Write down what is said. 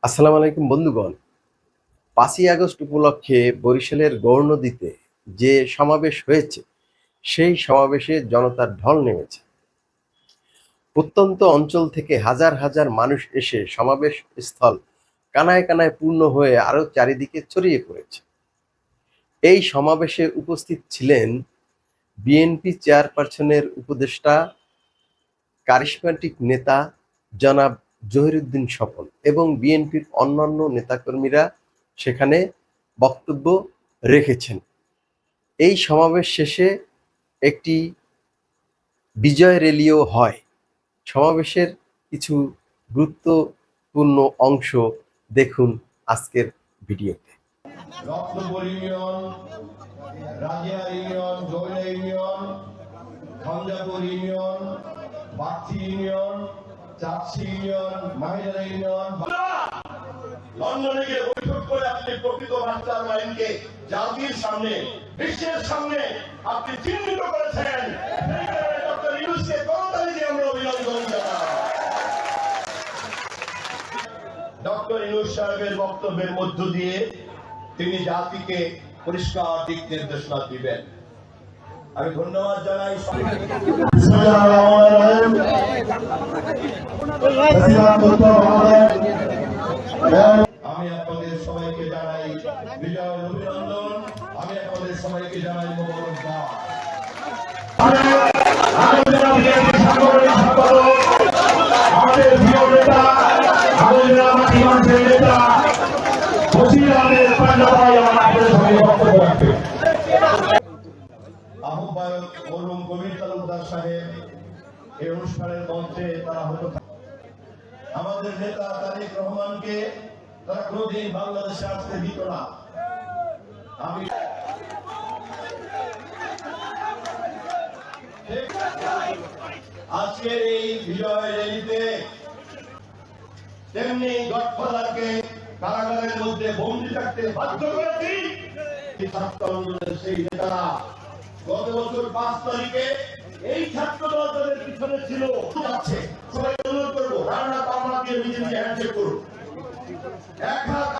আসসালামু আলাইকুম বন্ধুগণ। ৫ই আগস্ট উপলক্ষে বরিশালের গৌরনদীতে যে সমাবেশ হয়েছে, সেই সমাবেশে জনতার ঢল নেমেছে। প্রত্যন্ত অঞ্চল থেকে হাজার হাজার মানুষ এসে সমাবেশ স্থল কানায় কানায় পূর্ণ হয়ে আরও চারিদিকে ছড়িয়ে পড়েছে। এই সমাবেশে উপস্থিত ছিলেন বিএনপি চেয়ারপারসনের উপদেষ্টা, কারিশমাটিক নেতা জনাব জহিরুদ্দিন স্বপন এবং বিএনপির অন্যান্য নেতাকর্মীরা সেখানে বক্তব্য রেখেছেন। এই সমাবেশ শেষে একটি বিজয় র্যালিও হয়। সমাবেশের কিছু গুরুত্বপূর্ণ অংশ দেখুন আজকের ভিডিওতে। Ratnapur union, Razia union, Jaina union, Khanjapur union, Bagchi union, Chapsi union, Mahidara union. লন্ডনে গিয়ে বৈঠক করে আপনি প্রকৃত মাস্টার মাইন্ডকে জাতির সামনে, বিশ্বের সামনে আপনি চিহ্নিত করেছেন। ডক্টর ইউনূসকে করতালি দিয়ে আমরা অভিনন্দন জানাই। ডক্টর ইউনূস সাহেবের বক্তব্যের মধ্য দিয়ে তিনি জাতিকে পরিষ্কার দিক নির্দেশনা দিবেন। আমি ধন্যবাদ জানাই। আমি আপনাদের সবাইকে জানাই বিজয় অভিনন্দন। আমি আপনাদের সবাইকে জানাই মোবারকবাদ। আমাদের প্রিয় নেতা, আমাদের মানুষের নেতা আহ্বায়ক মরহুম কবির তালুকদার সাহেব এই অনুষ্ঠানের মঞ্চে তারা হতো। আমাদের নেতা তারেক রহমানকে তারা কোনদিন বাংলাদেশে আসতে দিত না। আমি আজকের এই বিজয় র্যালিতে তেমনি গডফাদারকে কারাগারের মধ্যে বন্দী থাকতে বাধ্য করেছি ছাত্র আন্দোলনের সেই নেতারা। গত বছর 5 তারিখে এই ছাত্র দল তাদের পিছনে ছিল। সবাই অনুরোধ করবো রান্না পাওনা দিয়ে নিজে নিজে হ্যান্ডশেক করুন। এক হাত